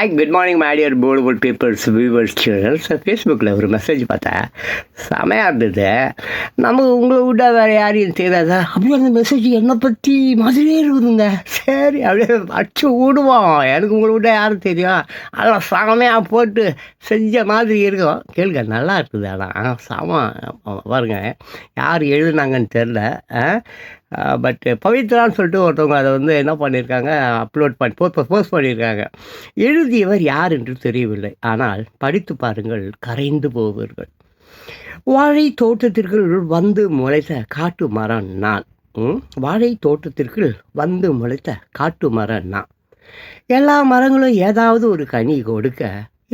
Hi good morning my dear Bollywood peoples viewers channels. ஃபேஸ்புக்கில் ஒரு message பார்த்தேன், செமையாக இருந்தது. நமக்கு உங்களை விட்டா வேறு யாரையும் தெரியாதா? அப்படியே அந்த மெசேஜ் என்னை பற்றி மாதிரியே இருக்குதுங்க. சரி அப்படியே அடிச்சு விடுவோம், எனக்கு உங்களை விட்டா யாரும் தெரியும், அதெல்லாம் செமையாக போட்டு செஞ்ச மாதிரி இருக்கும். கேளுங்க, நல்லா இருக்குது. ஆனால் செம பாருங்க, யார் எழுதுனாங்கன்னு தெரில. பட் பவித்ரான்னு சொல்லிட்டு ஒருத்தவங்க அதை என்ன பண்ணியிருக்காங்க, அப்லோட் பண்ணி போஸ்ட் பண்ணியிருக்காங்க. எழுதியவர் யார் என்று தெரியவில்லை, ஆனால் படித்து பாருங்கள், கரைந்து போவீர்கள். வாழை தோட்டத்திற்குள் வந்து முளைத்த காட்டு மரம் நான். வாழை தோட்டத்திற்குள் வந்து முளைத்த காட்டு மரம் நான். எல்லா மரங்களும் ஏதாவது ஒரு கனி கொடுக்க,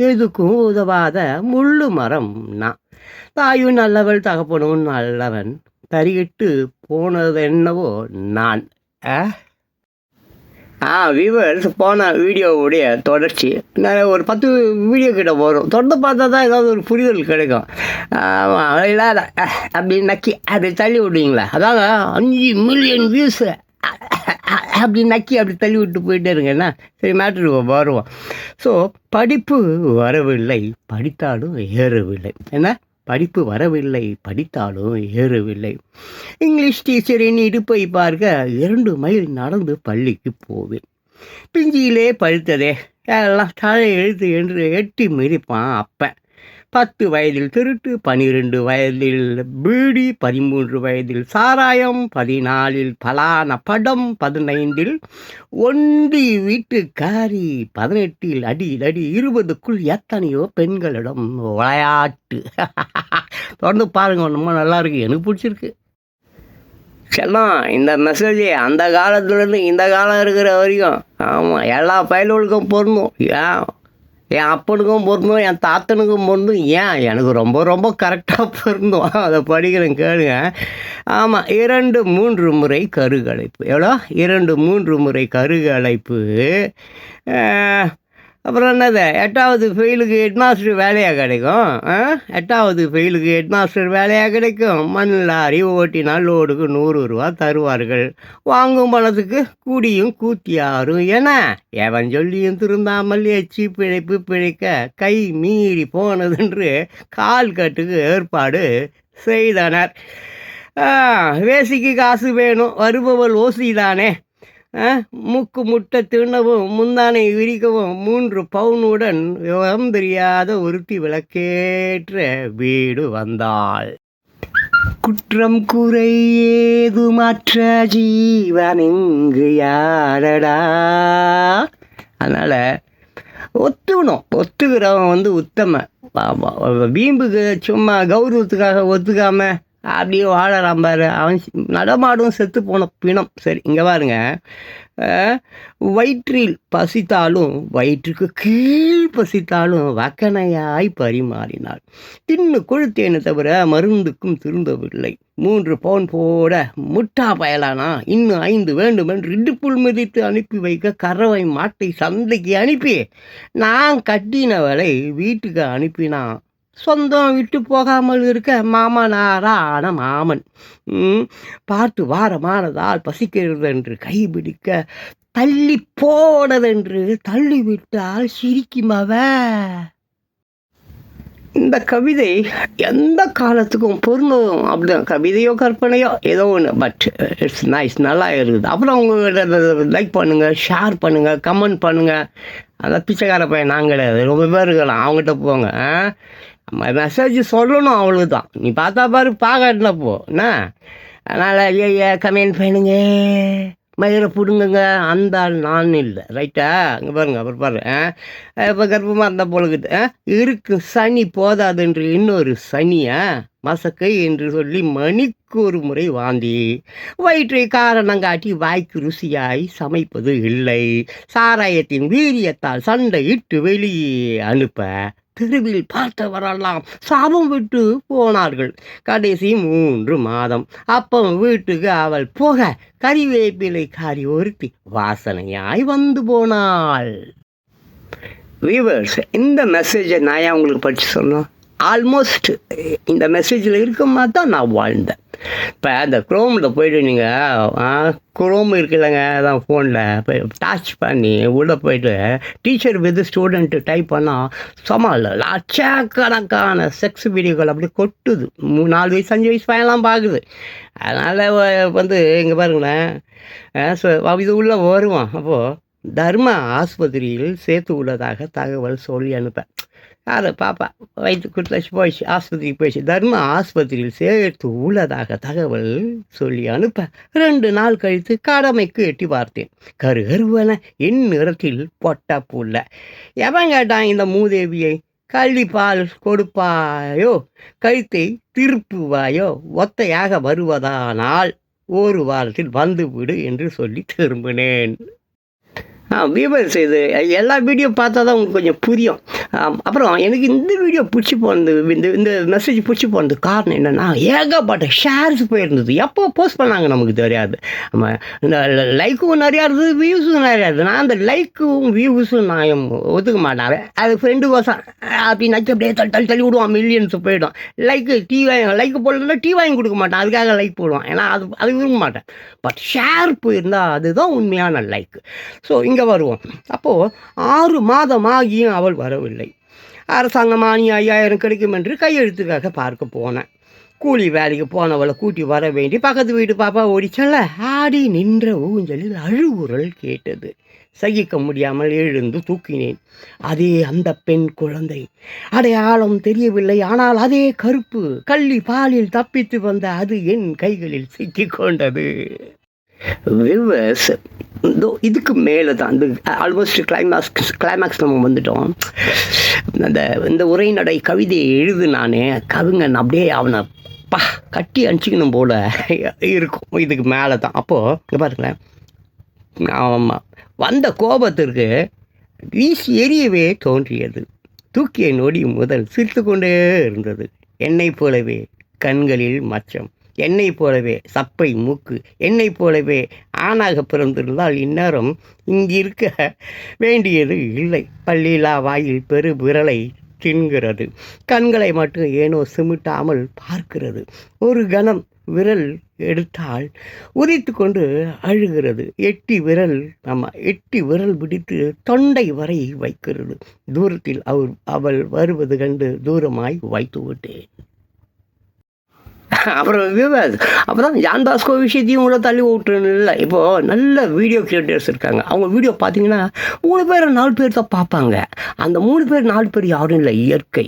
எதுக்கும் உதவாத முள்ளு மரம் நான். தாயும் நல்லவள், தகப்பனும் நல்லவன், தறிகிட்டு போனது என்னவோ நான். வியூவர்ஸ், போன வீடியோவுடைய தொடர்ச்சி நான் ஒரு 10 வீடியோ கிட்ட வரும். தொடர்ந்து பார்த்தா தான் ஏதாவது ஒரு புரிதல் கிடைக்கும். இல்லாத அப்படின்னு நக்கி அப்படி தள்ளி விடுவீங்களா? அதாவது 5 மில்லியன் வியூஸு அப்படி நக்கி அப்படி தள்ளி விட்டு போயிட்டே இருங்கன்னா சரி, மேட்ருக்கு வருவோம். ஸோ படிப்பு வரவில்லை, படித்தாலும் ஏறவில்லை. என்ன? படிப்பு வரவில்லை, படித்தாலும் ஏறவில்லை. இங்கிலீஷ் டீச்சரின் இடுப்பை பார்க்க 2 மைல் நடந்து பள்ளிக்கு போவேன். பிஞ்சியிலே பழுத்ததே எல்லாம் தலை எழுத்து என்று எட்டி மிதிப்பான் அப்பன். 10 வயதில் திருட்டு, 12 வயதில் பீடி, 13 வயதில் சாராயம், 14 பலான படம், 15 ஒண்டி வீட்டுக்காரி, 18 அடி 20க்குள் எத்தனையோ பெண்களிடம் விளையாட்டு. தொடர்ந்து பாருங்க, ரொம்ப நல்லா இருக்கு, எனக்கு பிடிச்சிருக்கு. செல்லம், இந்த மெசேஜ் அந்த காலத்துலேருந்து இந்த காலம் இருக்கிற வரைக்கும் ஆமாம் எல்லா பயல்களுக்கும் பொருந்தும். என் அப்பனுக்கும் பொருந்தும், என் தாத்தனுக்கும் பொருந்தும், ஏன் எனக்கு ரொம்ப ரொம்ப கரெக்டாக பொருந்தும். அதை படிக்கிறேன், கேளுங்க. ஆமாம், 2-3 முறை கருகலைப்பு. எவ்வளோ? 2-3 முறை கருகலைப்பு. அப்புறம் என்னது, 8வது ஃபெயிலுக்கு ஹெட்மாஸ்டர் வேலையாக கிடைக்கும். 8வது ஃபெயிலுக்கு ஹெட்மாஸ்டர் வேலையாக கிடைக்கும். மண் லாரி ஓட்டினால் லோடுக்கு 100 ரூபா தருவார்கள். வாங்கும் பணத்துக்கு கூடியும் கூத்தியாரும் என எவன் சொல்லியும் திருந்தாமல் எச்சி பிழைப்பு பிழைக்க கை மீறி போனதென்று கால் கட்டுக்கு ஏற்பாடு செய்தனர். வேசிக்கு காசு வேணும், வருபவள் ஓசிதானே. மூக்கு முட்டை தின்னவும் முந்தானை விரிக்கவும் 3 பவுனுடன் விவரம் தெரியாத ஒருத்தி விளக்கேற்ற வீடு வந்தாள். குற்றம் குறை ஏது மற்ற ஜீவனிங்கு யாரடா. அதனால் ஒத்துக்கிறவன் உத்தம. வீம்புக்கு சும்மா கௌரவத்துக்காக ஒத்துக்காம அப்படியே வாழறான் பாரு, அவன் நடமாடும் செத்து போன பிணம். சரி, இங்கே பாருங்க, வயிற்றில் பசித்தாலும் வயிற்றுக்கு கீழ் பசித்தாலும் வக்கனையாய் பரிமாறினாள். தின்னு கொழுத்தேன்னு தவிர மருந்துக்கும் திருந்தவில்லை. 3 பவுன் போட முட்டா பயலானா இன்னும் 5 வேண்டுமென்று இடுப்புள் மிதித்து அனுப்பி வைக்க கறவை மாட்டை சந்தைக்கு அனுப்பி நான் கட்டினவளை வீட்டுக்கு அனுப்பினான். சொந்தம் விட்டு போகாமல் இருக்க மாமனாரான மாமன் பார்த்து வாரமானதால் பசிக்கிறது என்று கைபிடிக்க தள்ளி போனதென்று தள்ளிவிட்டால் சிரிக்குமவ. இந்த கவிதை எந்த காலத்துக்கும் பொருந்தும். அப்படிதான், கவிதையோ கற்பனையோ ஏதோ ஒன்று, பட் இட்ஸ் நைஸ், நல்லா இருக்குது. அப்புறம் உங்கள்கிட்ட லைக் பண்ணுங்கள், ஷேர் பண்ணுங்கள், கமெண்ட் பண்ணுங்கள். அந்த பிச்சைக்கார பையன் நான் கிடையாது, ரொம்ப பேர் இருக்கலாம், அவங்ககிட்ட போங்க. மெசேஜ் சொல்லணும், அவ்வளோதான். நீ பார்த்தா பாரு, பார்க்கட்டின போ என்ன. அதனால் ஐயா கமெண்ட் பண்ணுங்க, மயிரை பிடுங்குங்க. அந்த ஆள் நான் இல்லை, ரைட்டா? அங்கே பாருங்க, அப்புறம் பாரு. இப்போ கர்ப்பமாக இருந்தால் போலக்குது. இருக்கு சனி போதாது என்று இன்னொரு சனியா மசக்கை என்று சொல்லி மணிக்கு ஒரு முறை வாந்தி. வயிற்றை காரணம் காட்டி வாய்க்கு ருசியாய் சமைப்பது இல்லை. சாராயத்தின் வீரியத்தால் சண்டை இட்டு வெளியே அனுப்ப தெருவில் பார்த்தவரெல்லாம் சாபம் விட்டு போனார்கள். கடைசி 3 மாதம் அப்பம் வீட்டுக்கு அவள் போக கறிவேப்பிலை காரி ஒருத்தி வாசனையாய் வந்து போனாள். வியூவர்ஸ், இந்த மெசேஜை நான் உங்களுக்கு படித்து சொன்னோம். ஆல்மோஸ்ட் இந்த மெசேஜில் இருக்க மாதிரி தான் நான் வாழ்ந்தேன். இப்போ அந்த குரோமில் போய்ட்டு நீங்கள் குரோம் இருக்குல்லங்க, அதான் ஃபோனில் போய் டச் பண்ணி உள்ளே போய்ட்டு டீச்சர் வித் ஸ்டூடெண்ட்டு டைப் பண்ணால் சமாளில் லட்சக்கணக்கான செக்ஸ் வீடியோக்கள் அப்படி கொட்டுது. 4 வயசு 5 வயசு பையன்லாம் பார்க்குது. அதனால் வந்து இங்கே பாருங்களேன், ஸோ இது உள்ளே வருவான். அப்போது தர்ம ஆஸ்பத்திரியில் சேர்த்து உள்ளதாக தகவல் சொல்லி அனுப்பேன். யார் பாப்பா வயிற்று குடுத்தாச்சு போயிடுச்சு, ஆஸ்பத்திரிக்கு போயிடுச்சு. தர்ம ஆஸ்பத்திரியில் சேர்த்து உள்ளதாக தகவல் சொல்லி அனுப்ப 2 நாள் கழித்து கடமைக்கு எட்டி பார்த்தேன். கருகருவன என் நிறத்தில் பொட்ட புள்ள. எவன் கேட்டான் இந்த மூதேவியை? கள்ளிப்பால் கொடுப்பாயோ, கழுத்தை திருப்புவாயோ, ஒத்தையாக வருவதானால் 1 வாரத்தில் வந்துவிடு என்று சொல்லி திரும்பினேன். வியூவர்ஸ், இது எல்லா வீடியோ பார்த்தா தான் உங்களுக்கு கொஞ்சம் புரியும். அப்புறம் எனக்கு இந்த வீடியோ பிடிச்சி போனது, இந்த மெசேஜ் பிடிச்சி போனது காரணம் என்னென்னா, ஏகப்பட்ட ஷேர்ஸ் போயிருந்தது. எப்போ போஸ்ட் பண்ணாங்க நமக்கு தெரியாது. நம்ம இந்த லைக்கும் நிறையா இருந்தது, வியூஸும் நிறையா இருந்தது. நான் அந்த லைக்கும் வியூஸும் நான் ஒத்துக்க மாட்டேன். அது ஃப்ரெண்டு கோசம் அப்படின்னாச்சு அப்படியே தள்ளி விடுவான், மில்லியன்ஸ் போயிடும். லைக்கு போடலன்னா டீ வாங்கி கொடுக்க மாட்டேன், அதுக்காக லைக் போடுவான். ஏன்னா அது விரும்ப மாட்டேன். பட் ஷேர் போயிருந்தால் அதுதான் உண்மையான லைக். ஸோ இங்கே வருவோம். அப்போது 6 மாதமாகியும் அவள் வரவில்லை. அரசாங்க மானியம் 5000 கிடைக்கும் என்று கையெழுத்துக்காக பார்க்க போனேன். கூலி வேலைக்கு போனவளை கூட்டி வர வேண்டி பக்கத்து வீட்டு பாப்பா ஓடிச்சல்ல, ஆடி நின்ற ஊஞ்சலில் அழுகுரல் கேட்டது. சகிக்க முடியாமல் எழுந்து தூக்கினேன். அதே அந்த பெண் குழந்தை. அடையாளம் தெரியவில்லை, ஆனால் அதே கருப்பு. கள்ளி பாலில் தப்பித்து வந்த அது என் கைகளில் சிக்கிக்கொண்டது. வியூவர்ஸ், இதுக்கு மேலே தான் இந்த ஆல்மோஸ்ட் கிளைமேக்ஸ் நம்ம வந்துட்டோம். இந்த உரைநடை கவிதையை எழுதுனானே கவிஞன், அப்படியே அவனை கட்டி அனுப்பிச்சிக்கணும் போல இருக்கும். இதுக்கு மேலே தான். அப்போது இங்கே பாருங்களேன், ஆமாம், வந்த கோபத்திற்கு வீசி எரியவே தோன்றியது. தூக்கிய நொடி முதல் சிரித்து கொண்டே இருந்தது. என்னை போலவே கண்களில் மச்சம், என்னை போலவே சப்பை மூக்கு, என்னை போலவே ஆணாக பிறந்திருந்தால் இந்நேரம் இங்கிருக்க வேண்டியது இல்லை. பள்ளியிலா வாயில் பெரு விரலை தின்கிறது. கண்களை மட்டும் ஏனோ சிமிட்டாமல் பார்க்கிறது. ஒரு கணம் விரல் எடுத்தால் உதித்து கொண்டு அழுகிறது. 8 விரல் பிடித்து தொண்டை வரை வைக்கிறது. தூரத்தில் அவள் வருவது கண்டு தூரமாய் வைத்து விட்டேன். அப்புறம் ஜான் பாஸ்கோ விஷயத்தையும் கூட தள்ளி விட்டுருன்னு இல்லை. இப்போது நல்ல வீடியோ கிரியேட்டர்ஸ் இருக்காங்க. அவங்க வீடியோ பார்த்தீங்கன்னா 3 பேர் 4 பேர் தான் பார்ப்பாங்க. அந்த 3 பேர் 4 பேர் யாரும் இல்லை, இயற்கை,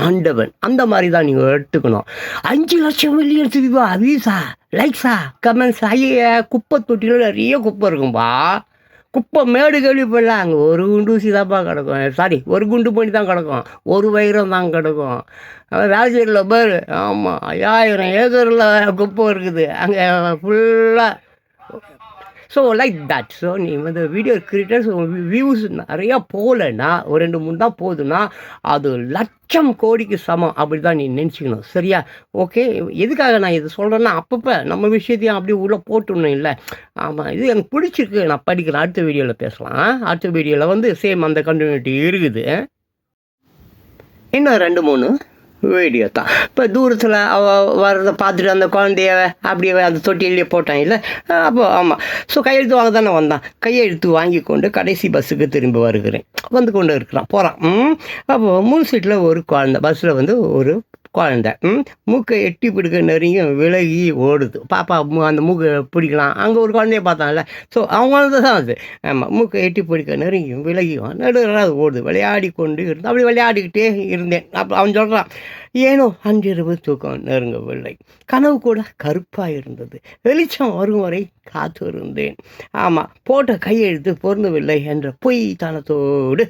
ஆண்டவன். அந்த மாதிரி தான் நீங்கள் எடுத்துக்கணும். 5 லட்சம் மில்லியன்ஸ் வியூஸா, லைக்ஸா, கமெண்ட்ஸ். ஐயா, குப்பை தொட்டியில் நிறைய குப்பை இருக்கும்பா. குப்பை மேடு கேள்விப்படல, அங்கே ஒரு குண்டூசி தான்ப்பா கிடக்கும். ஒரு குண்டு பண்ணி தான் கிடக்கும், ஒரு வைரம் தான் கிடக்கும். வேலை செய்யல பேர். ஆமாம், 5000 ஏக்கரில் குப்பை இருக்குது அங்கே ஃபுல்லாக. So like that. ஸோ நீ வந்து வீடியோ கிரியேட்டர்ஸ் வியூஸ் நிறையா போகலைன்னா, ஒரு 2-3 தான் போகுதுன்னா அது லட்சம் கோடிக்கு சமம். அப்படி தான் நீ நினச்சிக்கணும். சரியா? ஓகே. எதுக்காக நான் இது சொல்கிறேன்னா, அப்பப்போ நம்ம விஷயத்தையும் அப்படியே உள்ளே போட்டுடணும். இல்லை, ஆமாம், இது எனக்கு பிடிச்சிருக்கு, நான் படிக்கிறேன். அடுத்த வீடியோவில் பேசலாம். அடுத்த வீடியோவில் வந்து சேம் அந்த கண்டினியூட்டி இருக்குது. இன்னும் 2-3 வீடியோ தான். இப்போ தூரத்தில் அவள் வர்றதை பார்த்துட்டு அந்த குழந்தைய அப்படியே அந்த தொட்டிலேயே போட்டான் இல்லை. அப்போது ஆமாம். ஸோ கையெழுத்து வாங்க தானே வந்தான். கையெழுத்து வாங்கி கொண்டு கடைசி பஸ்ஸுக்கு திரும்பி வருகிறேன். வந்து கொண்டு இருக்கிறான், போகிறான். அப்போது 3 சீட்டில் ஒரு குழந்தை. பஸ்ஸில் வந்து ஒரு குழந்தை மூக்கை எட்டி பிடிக்க நெருங்கி விலகி ஓடுது. பாப்பா அந்த மூக்கை பிடிக்கலாம். அங்கே ஒரு குழந்தைய பார்த்தான்ல. ஸோ அவங்க தான் அது. ஆமாம், மூக்கை எட்டி பிடிக்க நெருங்கி விலகி நடுவில் அது ஓடுது. விளையாடி கொண்டு இருந்து அப்படி விளையாடிக்கிட்டே இருந்தேன். அப்போ அவன் சொல்கிறான், ஏனோ அன்றிரவு தூக்கம் நெருங்கவில்லை. கனவு கூட கருப்பாக இருந்தது. வெளிச்சம் வரும் வரை காத்து இருந்தேன். ஆமாம், போட்ட கையெழுத்து பொருந்தவில்லை என்ற பொய் தனத்தோடு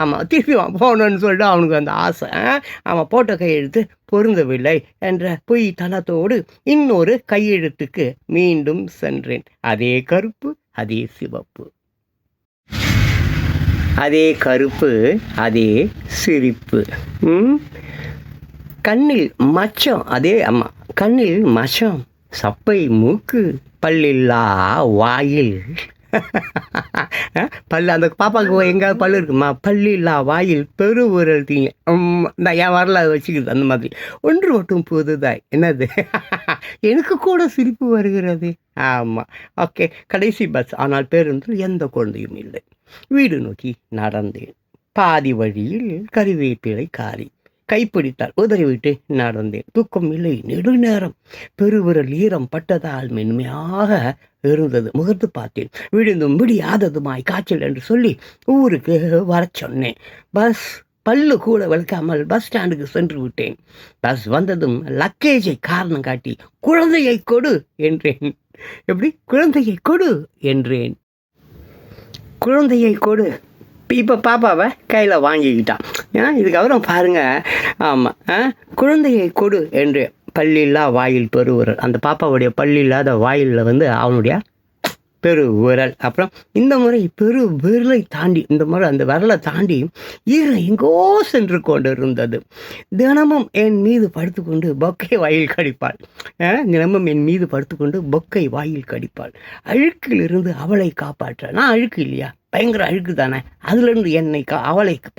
ஆமாம் திருப்பி போகணுன்னு சொல்லிட்டு அவனுக்கு அந்த ஆசை. ஆமாம், போட்ட கையெழுத்து பொருந்தவில்லை என்ற பொய் தனத்தோடு இன்னொரு கையெழுத்துக்கு மீண்டும் சென்றேன். அதே கருப்பு, அதே சிவப்பு, அதே கருப்பு, அதே சிரிப்பு. கண்ணில் மச்சம், அதே அம்மா கண்ணில் மச்சம், சப்பை மூக்கு, பல்லில்லா வாயில். பல்லு அந்த பாப்பாவுக்கு எங்கேயாவது பல்லு இருக்குமா? பல்லு இல்லா வாயில் பெருவிரல் தீங்க. நான் என் வரல அதை வச்சுக்கிறது அந்த மாதிரி. ஒன்று மட்டும் புதுதாய் என்னது? எனக்கு கூட சிரிப்பு வருகிறது. ஆமாம். ஓகே. கடைசி பஸ். ஆனால் பேருந்தில் எந்த குழந்தையும் இல்லை. வீடு நோக்கி நடந்தேன். பாதி வழியில் கறிவேப்பிலை காரி கைப்பிடித்தால் உதறிவிட்டு நடந்தேன். தூக்கம் இல்லை. நெடுநேரம் பெருவிரல் ஈரம் பட்டதால் மென்மையாக இருந்தது. முகர்ந்து பார்த்தேன். விழுந்தும் விடியாததுமாய் காய்ச்சல் என்று சொல்லி ஊருக்கு வரச் சொன்னேன். பஸ் பல்லு கூட விளக்காமல் பஸ் ஸ்டாண்டுக்கு சென்று விட்டேன். பஸ் வந்ததும் லக்கேஜை காரணம் காட்டி குழந்தையை கொடு என்றேன். எப்படி? குழந்தையை கொடு என்றேன். குழந்தையை கொடு. இப்போ பாப்பாவை கையில் வாங்கிக்கிட்டான். ஏன்னா இதுக்கப்புறம் பாருங்கள். ஆமாம். குழந்தையை கொடு என்று பல்லில்லா வாயில் பெருவிரல். அந்த பாப்பாவுடைய பல்லில்லாத வாயிலில் வந்து அவனுடைய பெருவிரல். அப்புறம் இந்த முறை பெருவிரலை தாண்டி இந்த முறை அந்த விரலை தாண்டி எங்கோ சென்று கொண்டு இருந்தது. தினமும் என் மீது படுத்துக்கொண்டு பொக்கை வாயில் கடிப்பாள். தினமும் என் மீது படுத்துக்கொண்டு பொக்கை வாயில் கடிப்பாள். அழுக்கிலிருந்து அவளை காப்பாற்ற. நான் அழுக்கு இல்லையா? பயங்கர அழுக்கு தானே. அதுலேருந்து என்னை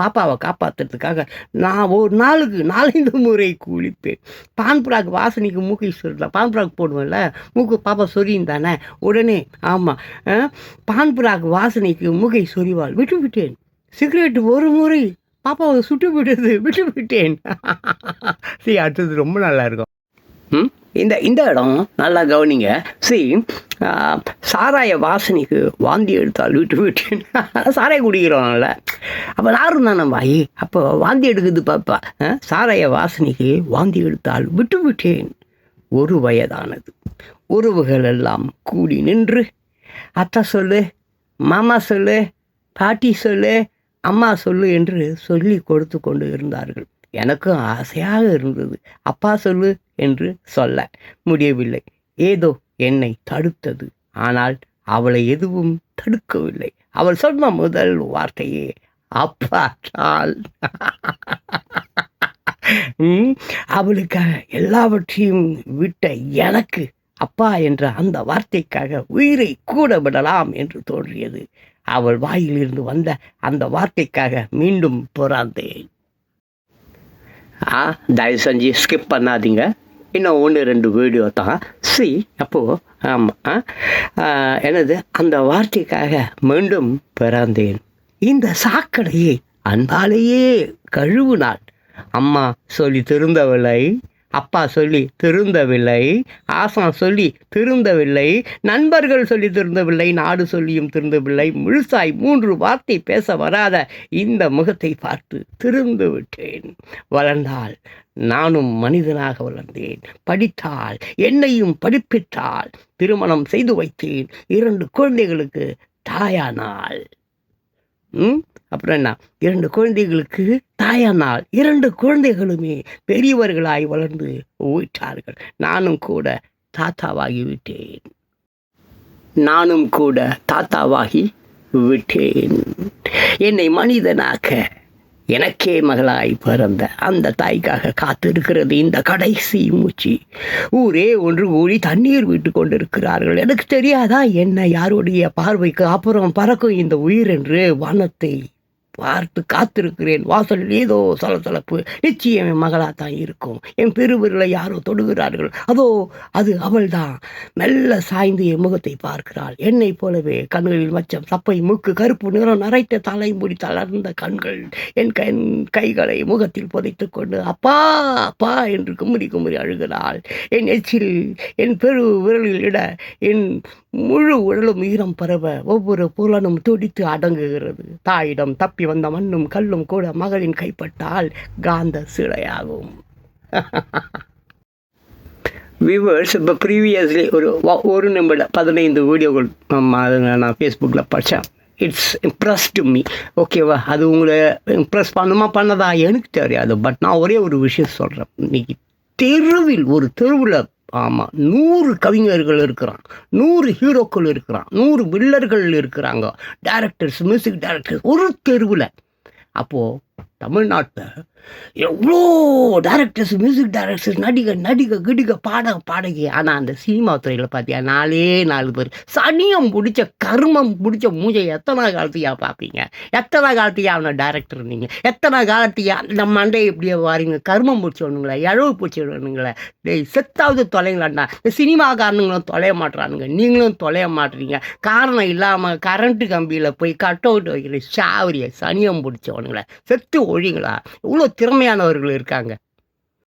பாப்பாவை காப்பாற்றுறதுக்காக நான் ஒரு நாளுக்கு 4-5 முறை குளிப்பேன். பான்புராக் வாசனைக்கு மூக்கை சொருதா. பான்புராக் போடுவேன்ல, மூக்கு பாப்பா சொரியும் தானே. உடனே ஆமாம், பான்புராக் வாசனைக்கு மூக்கை சொரிவாள். விட்டேன். சிகரெட் ஒரு முறை பாப்பாவை சுட்டு விட்டேன். சரி, அடுத்தது ரொம்ப நல்லா இருக்கும். இந்த இடம் நல்லா கவனிங்க. சாராய வாசனைக்கு வாந்தி எடுத்தால் விட்டேன். சாராயம் குடிக்கிறோம்ல, அப்போ நாரும் தானே வாய். அப்போ வாந்தி எடுக்குது பாப்பா. சாராய வாசனைக்கு வாந்தி எடுத்தால் விட்டேன். 1 வயதானது. உறவுகள் எல்லாம் கூடி நின்று அத்தா சொல்லு, மாமா சொல்லு, பாட்டி சொல்லு, அம்மா சொல்லு என்று சொல்லி கொடுத்து கொண்டு இருந்தார்கள். எனக்கும் ஆசையாக இருந்தது அப்பா சொல்லு என்று சொல்ல முடியவில்லை. ஏதோ என்னை தடுத்தது. ஆனால் அவளை எதுவும் தடுக்கவில்லை. அவள் சொன்ன முதல் வார்த்தையே அப்பா தான். அவளுக்காக எல்லாவற்றையும் விட்ட எனக்கு அப்பா என்ற அந்த வார்த்தைக்காக உயிரை கூட விடலாம் என்று தோன்றியது. அவள் வாயிலிருந்து வந்த அந்த வார்த்தைக்காக மீண்டும் பிறந்தேன். தயவு செஞ்சு ஸ்கிப் பண்ணாதீங்க. இன்னும் 1-2 வீடியோ தான். அப்போது ஆமாம், எனது அந்த வார்த்தைக்காக மீண்டும் பிறந்தேன். இந்த சாக்கடையை அன்பாலேயே கழுவுனாள். அம்மா சொல்லி திருந்தவில்லை, அப்பா சொல்லி திருந்தவில்லை, ஆசான் சொல்லி திருந்தவில்லை, நண்பர்கள் சொல்லி திருந்தவில்லை, நாடு சொல்லியும் திருந்தவில்லை. முழுசாய் 3 வார்த்தை பேச வராத இந்த முகத்தை பார்த்து திருந்து விட்டேன். வளர்ந்தாள். நானும் மனிதனாக வளர்ந்தேன். படித்தாள். என்னையும் படிப்பித்தாள். திருமணம் செய்து வைத்தேன். 2 குழந்தைகளுக்கு தாயானாள். அப்புறம் என்ன? 2 குழந்தைகளுக்கு தாயானால் 2 குழந்தைகளுமே பெரியவர்களாய் வளர்ந்து விட்டார்கள். நானும் கூட தாத்தாவாகி விட்டேன். என்னை மனிதனாக்க எனக்கே மகளாய் பிறந்த அந்த தாய்க்காக காத்திருக்கிறது இந்த கடைசி மூச்சு. ஊரே ஒன்று கூடி தண்ணீர் விட்டு கொண்டிருக்கிறார்கள். எனக்கு தெரியாதா என்ன யாருடைய பார்வைக்கு அப்புறம் பறக்கும் இந்த உயிர் என்று வானத்தை பார்த்து காத்திருக்கிறேன். வாசலில் ஏதோ சலசலப்பு. நிச்சயம் என் மகளாக தான் இருக்கும். என் பெருவிரலை யாரோ தொடுகிறார்கள். அது அவள் தான். மெல்ல சாய்ந்து என் முகத்தை பார்க்கிறாள். என்னை போலவே கண்களில் மச்சம், சப்பை, மூக்கு, கருப்பு நிறம், நரைத்த தலைமுடி, தளர்ந்த கண்கள். என் கைகளை முகத்தில் புதைத்து கொண்டு அப்பா அப்பா என்று குமுறி அழுகிறாள். என் எச்சில் என் பெரு விரலில் இட என் முழு உடலும் ஈரம் பரவ ஒவ்வொரு புலனும் துடித்து அடங்குகிறது. தாயிடம் தப்பி வந்த மண்ணும் கல்லும் கூட மகளின் கைப்பட்டால் காந்த சிலையாகும். வியூவர்ஸ், இப்போ ப்ரீவியஸ்லி ஒரு நிமிடம் 15 வீடியோகள் நான் ஃபேஸ்புக்கில் படித்தேன். It's impressed me. ஓகேவா? அது உங்களை இம்ப்ரெஸ் பண்ணதா எனக்கு தெரியாது. பட் நான் ஒரே ஒரு விஷயம் சொல்கிறேன். இன்னைக்கு ஒரு தெருவில் 100 கவிஞர்கள் இருக்கிறான், 100 ஹீரோக்கள் இருக்கிறான், 100 வில்லர்கள் இருக்கிறாங்க, டைரக்டர்ஸ், மியூசிக் டைரக்டர்ஸ் ஒரு தெருவில். அப்போது தமிழ்நாட்டில் எவ்வளோ டைரக்டர்ஸ், மியூசிக் டைரக்டர்ஸ், கிடிக பாடகி. ஆனால் அந்த சினிமா துறையில் பார்த்தியா 4 பேர் சனியம் பிடிச்ச கருமம் பிடிச்ச மூஞ்சை எத்தனை காலத்தையா பார்ப்பீங்க? எத்தனை காலத்தையா அவனை டைரக்டர் நீங்கள்? எத்தனை காலத்தையா இந்த மண்டை இப்படியே வாரீங்க? கருமம் பிடிச்சவனுங்களே, இழவு பிடிச்சவனுங்களே, டேய் செத்தாவது தொலைங்களாண்டா. இந்த சினிமாக்காரனுங்களும் தொலைய மாட்டுறானுங்க, நீங்களும் தொலைய மாட்டுறீங்க. காரணம் இல்லாமல் கரண்ட்டு கம்பியில் போய் கட் அவுட் வைக்கிற சாவரிய சனியம் பிடிச்சவனுங்களே, செத்து ஒழிங்களா. இவ்வளோ திறமையானவர்கள் இருக்காங்க.